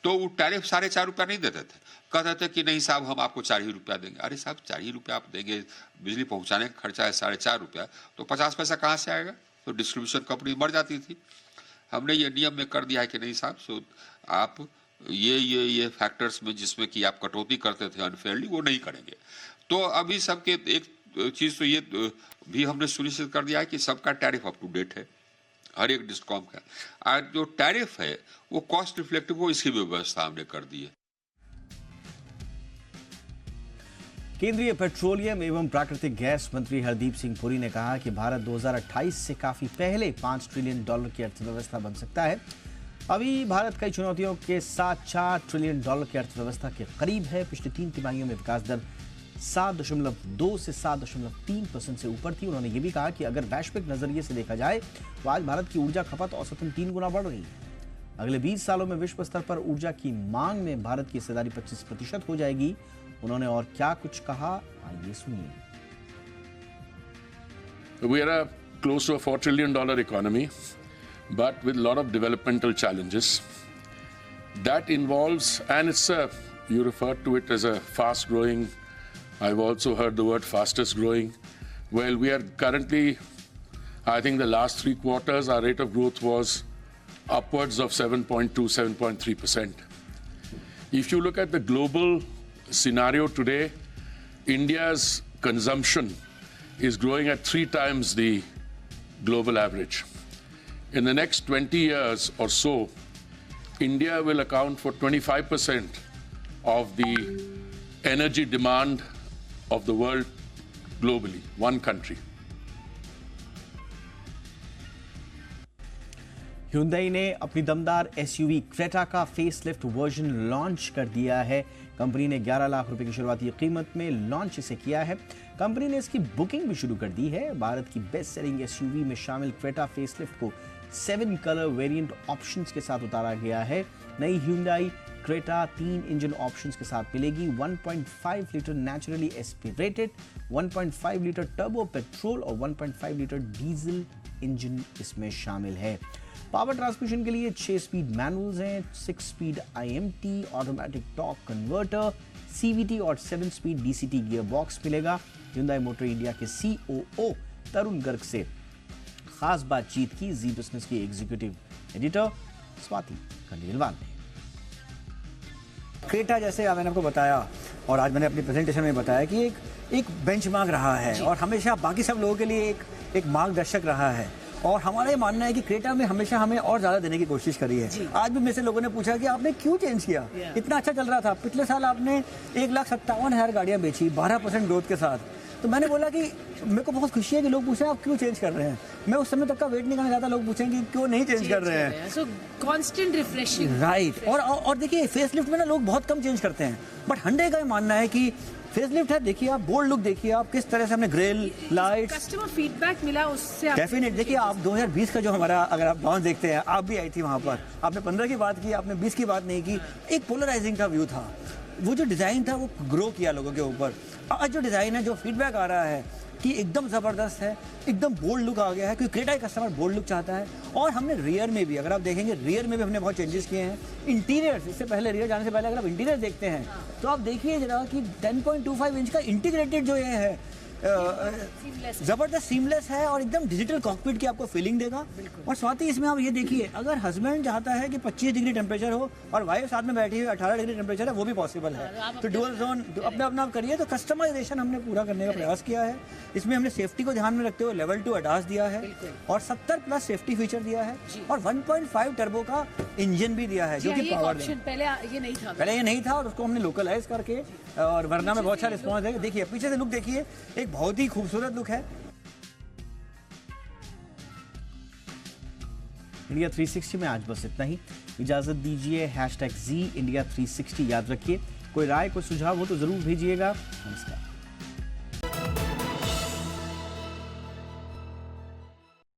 [SPEAKER 14] तो वो टैरिफ 4.5 रुपया नहीं देते थे। कहते थे कि नहीं साहब हम आपको 4 ही रुपया देंगे। अरे साहब 4 ही रुपया आप देंगे, बिजली पहुंचाने का खर्चा है 4.5 रुपया, तो 50 पैसा कहाँ से आएगा? तो डिस्ट्रीब्यूशन कंपनी मर जाती थी। हमने ये नियम में कर दिया है कि नहीं साहब, सो आप ये फैक्टर्स में जिसमें कि आप कटौती करते थे अनफेयरली, वो नहीं करेंगे। तो अभी सबके एक चीज तो ये भी हमने सुनिश्चित कर दिया है कि सबका टैरिफ अप टू डेट है, हर एक डिस्कॉम का। और जो टैरिफ है वो कॉस्ट रिफ्लेक्टिव हो, इसकी व्यवस्था हमने कर दी है।
[SPEAKER 1] केंद्रीय पेट्रोलियम एवं प्राकृतिक गैस मंत्री हरदीप सिंह पुरी ने कहा कि भारत 2028 से काफी पहले $5 ट्रिलियन की अर्थव्यवस्था बन सकता है। अभी भारत कई चुनौतियों के साथ $4 ट्रिलियन की अर्थव्यवस्था के करीब है। पिछले 3 तिमाहियों में विकास दर 7.2 से 7.3% से ऊपर थी। उन्होंने ये भी कहा कि अगर वैश्विक नजरिए से देखा जाए तो आज भारत की ऊर्जा खपत औसतन 3 गुना बढ़ रही है। अगले 20 सालों में विश्व स्तर पर ऊर्जा की मांग में भारत की हिस्सेदारी 25% हो जाएगी। उन्होंने और क्या कुछ कहा, आइए सुनिए।
[SPEAKER 15] We are close to a $4 trillion economy, but with a lot of developmental challenges. That involves, and you referred to it as a fast growing, I've also heard the word fastest growing. Well, we are currently, I think the last 3 quarters, our rate of growth was upwards of 7.2, 7.3%. If you look at the global scenario today, India's consumption is growing at 3 times the global average. In the next 20 years or so, India will account for 25% of the energy demand of the world globally, one country.
[SPEAKER 1] Hyundai ने अपनी दमदार SUV Creta का facelift version launch कर दिया है। Company ने 11 लाख रुपए की शुरुआती कीमत में लॉन्च इसे किया है। कंपनी ने इसकी बुकिंग भी शुरू कर दी है। भारत की बेस्ट सेलिंग SUV में शामिल क्रेटा फेसलिफ्ट को 7 कलर वेरिएंट ऑप्शंस के साथ उतारा गया है। नई Hyundai क्रेटा 3 इंजन ऑप्शंस के साथ मिलेगी। 1.5 litre naturally aspirated, 1.5 litre turbo petrol और 1.5 लीटर डीजल इंजन इसमें शामिल है। पावर ट्रांसमिशन के लिए 6 स्पीड मैनुअल्स हैं, 6 speed IMT automatic torque converter, CVT और 7 स्पीड DCT गियर बॉक्स मिलेगा। Hyundai मोटर इंडिया के COO तरुण गर्ग से खास बातचीत की जी बिजनेस की एग्जीक्यूटिव एडिटर स्वाति खंडेलवाल ने।
[SPEAKER 16] क्रेटा जैसे मैंने आपको बताया और आज मैंने अपनी प्रेजेंटेशन में बताया कि एक बेंचमार्क रहा है और हमेशा बाकी सब लोगों के लिए एक मार्गदर्शक रहा है। और हमारा ये मानना है कि क्रेटा में हमेशा हमें और ज़्यादा देने की कोशिश करी है। आज भी मेरे से लोगों ने पूछा कि आपने क्यों चेंज किया, इतना अच्छा चल रहा था। पिछले साल आपने 1,57,000 गाड़ियाँ बेची 12% ग्रोथ के साथ। तो मैंने बोला कि मेरे को बहुत खुशी है कि लोग पूछ रहे हैं आप क्यों चेंज कर रहे हैं। मैं उस समय तक का वेट नहीं करना चाहता, लोग पूछेंगे क्यों नहीं चेंज कर रहे हैं।
[SPEAKER 17] सो कांस्टेंट रिफ्रेशिंग,
[SPEAKER 16] राइट। और देखिए फेसलिफ्ट में ना लोग बहुत कम चेंज करते हैं, बट Hyundai का मानना है कि फेसलिफ्ट है। देखिए आप बोल्ड लुक देखिए आप किस तरह से हमने ग्रिल लाइट्स,
[SPEAKER 17] कस्टमर फीडबैक मिला उससे
[SPEAKER 16] डेफिनेट। देखिए आप 2020 का जो हमारा अगर आप लॉन्च देखते हैं, आप भी आई थी वहाँ पर, आपने 15 की बात की, आपने 20 की बात नहीं की। एक पोलराइजिंग का व्यू था, वो जो डिज़ाइन था वो ग्रो किया लोगों के ऊपर। आज जो डिज़ाइन है, जो फीडबैक आ रहा है कि एकदम ज़बरदस्त है, एकदम बोल्ड लुक आ गया है, क्योंकि क्रेटा कस्टमर बोल्ड लुक चाहता है। और हमने रियर में भी, अगर आप देखेंगे रियर में भी हमने बहुत चेंजेस किए हैं। इंटीरियर, इससे पहले रियर जाने से पहले अगर आप इंटीरियर देखते हैं तो आप देखिए जरा कि 10.25 इंच का इंटीग्रेटेड जो ये है जबरदस्त सीमलेस है और एकदम डिजिटल कॉकपिट की आपको फीलिंग देगा। और साथ ही इसमें आप ये देखिए, अगर हस्बैंड चाहता है कि 25 डिग्री टेम्परेचर हो और वाइफ साथ में बैठी हुई 18 डिग्री टेम्परेचर है, वो भी पॉसिबल है। तो डुअल जोन अपना आप करिए। तो कस्टमाइजेशन हमने पूरा करने का प्रयास किया है। इसमें हमने सेफ्टी को ध्यान में रखते हुए लेवल 2 ADAS दिया है और 70+ सेफ्टी फीचर दिया है और 1.5 टर्बो का इंजन भी दिया है, जो कि पावर
[SPEAKER 17] पहले ये नहीं था और
[SPEAKER 16] उसको हमने लोकलाइज करके और वरना में बहुत अच्छा रिस्पॉन्स है। देखिए पीछे से लुक देखिए, एक बहुत ही खूबसूरत लुक है।
[SPEAKER 1] इंडिया 360 में आज बस इतना ही। इजाजत दीजिए। #Z India 360 याद रखिए। कोई राय कोई सुझाव हो तो जरूर भेजिएगा। नमस्कार।